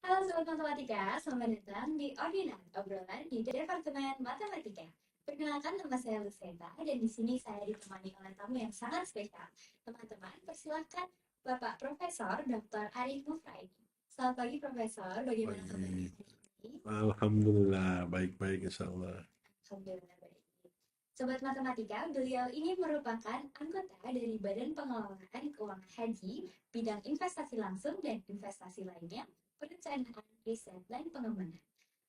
Halo Sobat Matematika, selamat datang di Ordinal, obrolan di Departemen Matematika. Perkenalkan, nama saya Luceta, dan di sini saya ditemani oleh tamu yang sangat spesial. Teman-teman, persilahkan Bapak Profesor Dr. Arif Mufraidi. Selamat pagi Profesor, bagaimana kabarnya Baik, hari ini? alhamdulillah baik-baik insya Allah. Alhamdulillah baik. Sobat Matematika, beliau ini merupakan anggota dari Badan Pengelolaan Keuangan Haji, bidang investasi langsung dan investasi lainnya, perencanaan, riset, dan pengembangan.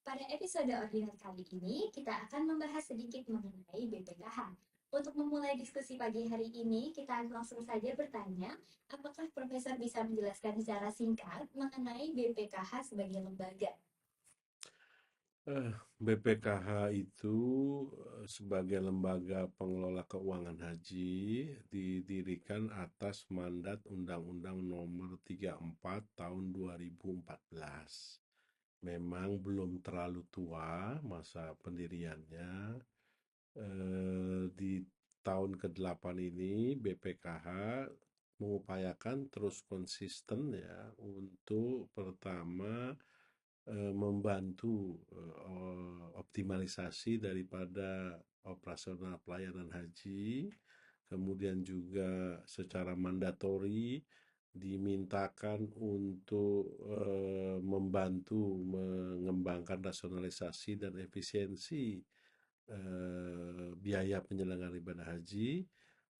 Pada episode ordinal kali ini, kita akan membahas sedikit mengenai BPKH. Untuk memulai diskusi pagi hari ini, kita langsung saja bertanya, apakah Profesor bisa menjelaskan secara singkat mengenai BPKH sebagai lembaga? BPKH itu sebagai lembaga pengelola keuangan haji didirikan atas mandat Undang-Undang Nomor 34 Tahun 2014. Memang belum terlalu tua masa pendiriannya. Di tahun ke-8 ini BPKH mengupayakan terus konsisten ya untuk pertama membantu optimalisasi daripada operasional pelayanan haji, kemudian juga secara mandatori dimintakan untuk membantu mengembangkan rasionalisasi dan efisiensi biaya penyelenggaraan ibadah haji,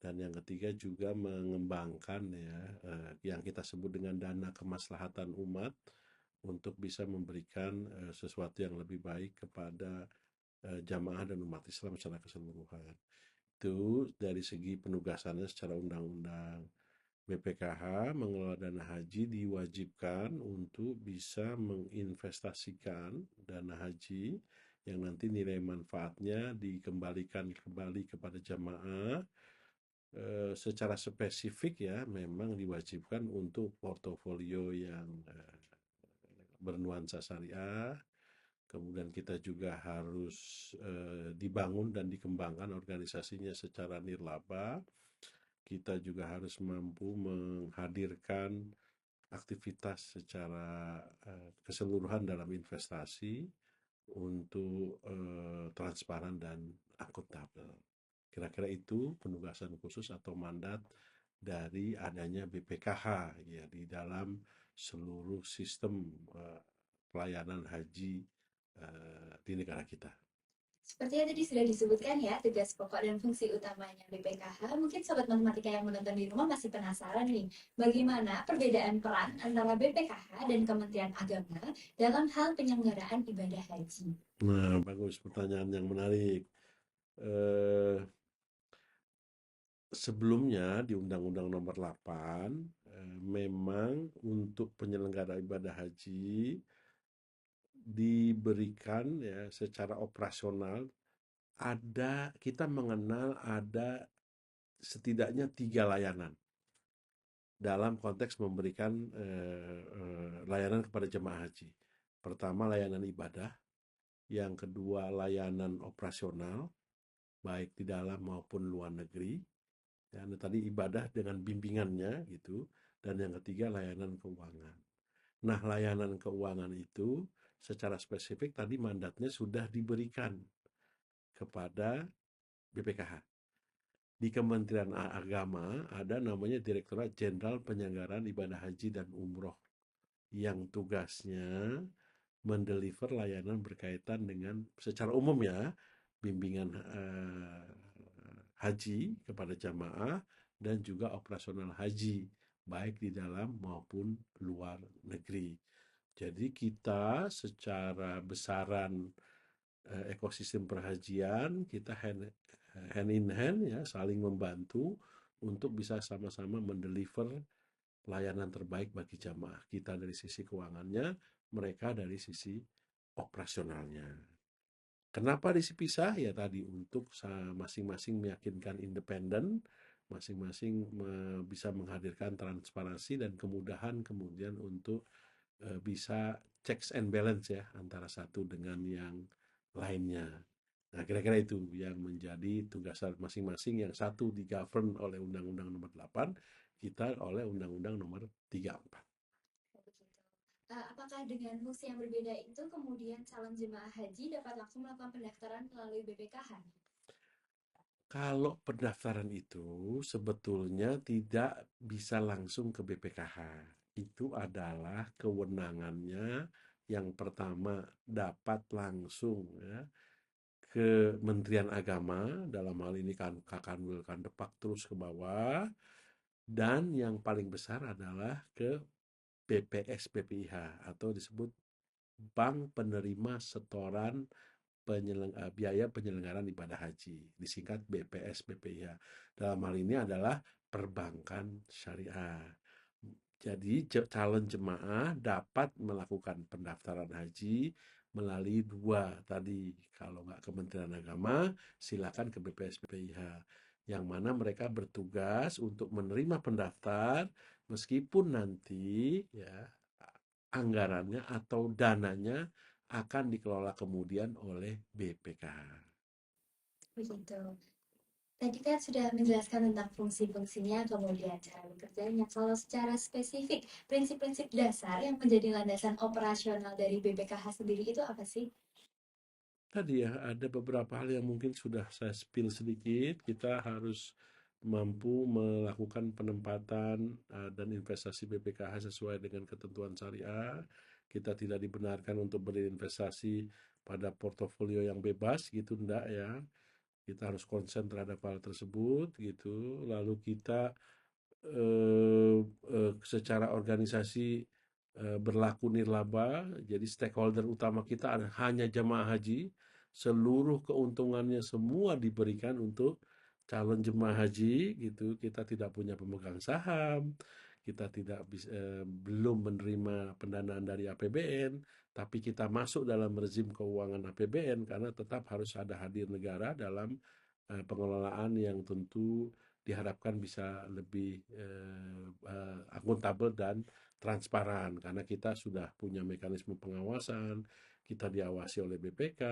dan yang ketiga juga mengembangkan ya yang kita sebut dengan dana kemaslahatan umat untuk bisa memberikan sesuatu yang lebih baik kepada jamaah dan umat Islam secara keseluruhan. Itu dari segi penugasannya secara undang-undang. BPKH mengelola dana haji diwajibkan untuk bisa menginvestasikan dana haji yang nanti nilai manfaatnya dikembalikan kembali kepada jamaah. Secara spesifik ya memang diwajibkan untuk portofolio yang bernuansa syariah. Kemudian kita juga harus dibangun dan dikembangkan organisasinya secara nirlaba. Kita juga harus mampu menghadirkan aktivitas secara keseluruhan dalam investasi untuk transparan dan akuntabel. Kira-kira itu penugasan khusus atau mandat dari adanya BPKH ya di dalam seluruh sistem pelayanan haji di negara kita. Seperti yang tadi sudah disebutkan ya, tugas pokok dan fungsi utamanya BPKH, mungkin sobat matematika yang menonton di rumah masih penasaran nih, bagaimana perbedaan peran antara BPKH dan Kementerian Agama dalam hal penyelenggaraan ibadah haji. Nah, bagus, pertanyaan yang menarik. Eh, Sebelumnya di Undang-Undang Nomor 8 memang untuk penyelenggara ibadah haji diberikan ya secara operasional, kita mengenal ada setidaknya 3 layanan dalam konteks memberikan layanan kepada jemaah haji. Pertama, layanan ibadah. Yang kedua, layanan operasional baik di dalam maupun luar negeri. Ya, tadi ibadah dengan bimbingannya gitu. Dan yang ketiga, layanan keuangan. Nah, layanan keuangan itu secara spesifik tadi mandatnya sudah diberikan kepada BPKH. Di Kementerian Agama ada namanya Direktorat Jenderal Penyelenggaraan Ibadah Haji dan Umroh yang tugasnya mendeliver layanan berkaitan dengan secara umum ya bimbingan haji kepada jamaah dan juga operasional haji baik di dalam maupun luar negeri. Jadi kita secara besaran ekosistem perhajian kita hand in hand ya saling membantu untuk bisa sama-sama mendeliver layanan terbaik bagi jamaah kita dari sisi keuangannya, mereka dari sisi operasionalnya. Kenapa dipisah? Ya tadi untuk masing-masing meyakinkan independen, masing-masing bisa menghadirkan transparansi dan kemudahan kemudian untuk bisa checks and balance ya antara satu dengan yang lainnya. Nah, kira-kira itu yang menjadi tugas masing-masing, yang satu di-govern oleh Undang-Undang Nomor 8, kita oleh Undang-Undang Nomor 34. Apakah dengan fungsi yang berbeda itu kemudian calon jemaah haji dapat langsung melakukan pendaftaran melalui BPKH? Kalau pendaftaran itu sebetulnya tidak bisa langsung ke BPKH. Itu adalah kewenangannya yang pertama dapat langsung ya, ke Menterian Agama, dalam hal ini kan Kakanwil Kandepak terus ke bawah, dan yang paling besar adalah ke BPS BPIH atau disebut Bank Penerima Setoran biaya penyelenggaraan ibadah haji, disingkat BPS BPIH. Dalam hal ini adalah perbankan syariah. Jadi calon jemaah dapat melakukan pendaftaran haji melalui dua tadi. Kalau nggak Kementerian Agama, silakan ke BPS BPIH. Yang mana mereka bertugas untuk menerima pendaftar meskipun nanti ya anggarannya atau dananya akan dikelola kemudian oleh BPKH. Begitu. Tadi kan sudah menjelaskan tentang fungsi-fungsinya, kemudian cara bekerjanya. Kalau secara spesifik, prinsip-prinsip dasar yang menjadi landasan operasional dari BPKH sendiri itu apa sih? Tadi ya, ada beberapa hal yang mungkin sudah saya spill sedikit. Kita harus mampu melakukan penempatan dan investasi BPKH sesuai dengan ketentuan syariah. Kita tidak dibenarkan untuk berinvestasi pada portofolio yang bebas gitu, enggak ya. Kita harus konsen terhadap hal tersebut gitu. Lalu kita secara organisasi berlaku nirlaba, jadi stakeholder utama kita hanya jemaah haji, seluruh keuntungannya semua diberikan untuk calon jemaah haji gitu. Kita tidak punya pemegang saham, kita tidak bisa, belum menerima pendanaan dari APBN, tapi kita masuk dalam rezim keuangan APBN karena tetap harus ada hadir negara dalam pengelolaan yang tentu diharapkan bisa lebih akuntabel dan transparan karena kita sudah punya mekanisme pengawasan, kita diawasi oleh BPK,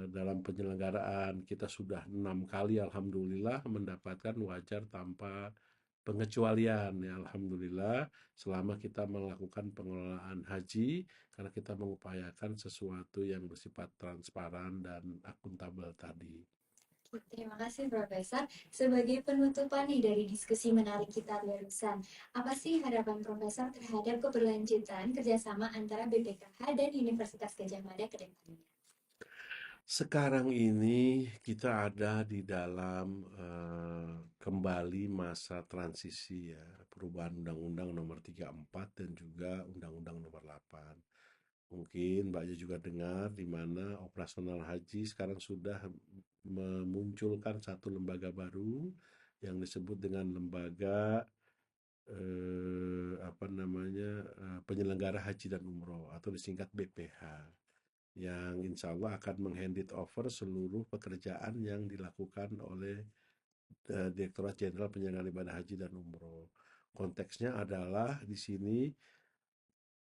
dalam penyelenggaraan kita sudah 6 kali alhamdulillah mendapatkan wajar tanpa pengecualian ya alhamdulillah selama kita melakukan pengelolaan haji karena kita mengupayakan sesuatu yang bersifat transparan dan akuntabel tadi. Terima kasih Profesor. Sebagai penutupan nih dari diskusi menarik kita barusan, apa sih harapan Profesor terhadap keberlanjutan kerjasama antara BPKH dan Universitas Gadjah Mada ke depannya? Sekarang ini kita ada di dalam kembali masa transisi ya, perubahan Undang-Undang Nomor 34 dan juga Undang-Undang Nomor 8. Mungkin Mbaknya juga dengar di mana operasional haji sekarang sudah memunculkan satu lembaga baru yang disebut dengan lembaga apa namanya penyelenggara haji dan umroh atau disingkat BPH yang insya Allah akan menghandit over seluruh pekerjaan yang dilakukan oleh Direktorat Jenderal Penyelenggaraan Ibadah Haji dan Umroh. Konteksnya adalah di sini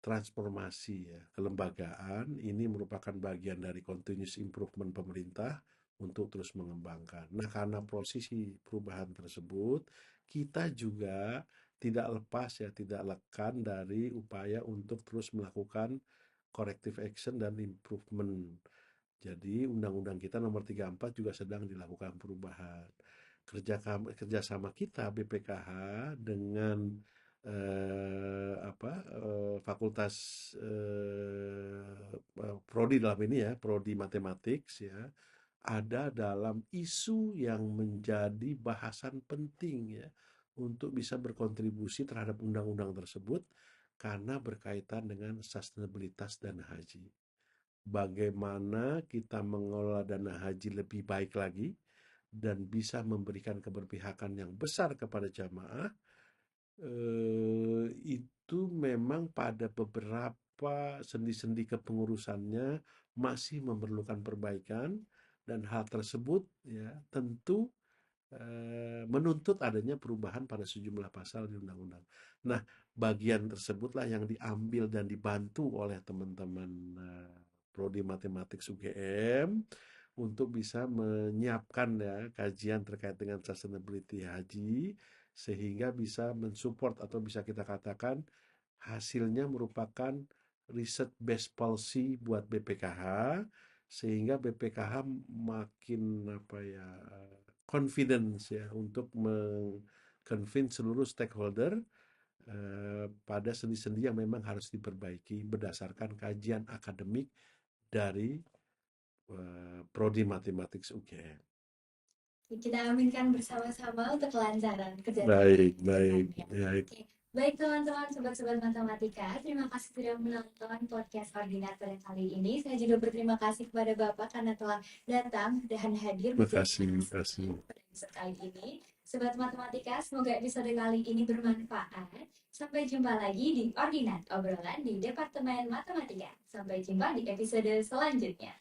transformasi ya, kelembagaan ini merupakan bagian dari continuous improvement pemerintah untuk terus mengembangkan. Nah, karena posisi perubahan tersebut, kita juga tidak lepas ya, tidak lekan dari upaya untuk terus melakukan corrective action dan improvement. Jadi undang-undang kita nomor 34 juga sedang dilakukan perubahan. Kerjasama kita BPKH dengan fakultas prodi dalam ini ya, prodi matematik ya, ada dalam isu yang menjadi bahasan penting ya untuk bisa berkontribusi terhadap undang-undang tersebut karena berkaitan dengan sustainabilitas dana haji. Bagaimana kita mengelola dana haji lebih baik lagi dan bisa memberikan keberpihakan yang besar kepada jamaah, itu memang pada beberapa sendi-sendi kepengurusannya masih memerlukan perbaikan dan hal tersebut ya tentu menuntut adanya perubahan pada sejumlah pasal di undang-undang. Nah, bagian tersebutlah yang diambil dan dibantu oleh teman-teman prodi matematik UGM untuk bisa menyiapkan ya kajian terkait dengan sustainability haji sehingga bisa mensupport atau bisa kita katakan hasilnya merupakan riset based policy buat BPKH, sehingga BPKH makin confidence ya untuk convince seluruh stakeholder pada sendi-sendi yang memang harus diperbaiki berdasarkan kajian akademik dari Prodi Matematik UGM. Kita aminkan bersama-sama untuk kelancaran kerja Baik, kita baik, ke depannya. baik. Oke. Baik teman-teman, sobat-sobat matematika, terima kasih sudah menonton podcast Ordinat pada kali ini. Saya juga berterima kasih kepada Bapak karena telah datang dan hadir Terima kasih. pada episode kali ini. Sobat matematika, semoga episode kali ini bermanfaat. Sampai jumpa lagi di Ordinat, obrolan di Departemen Matematika. Sampai jumpa di episode selanjutnya.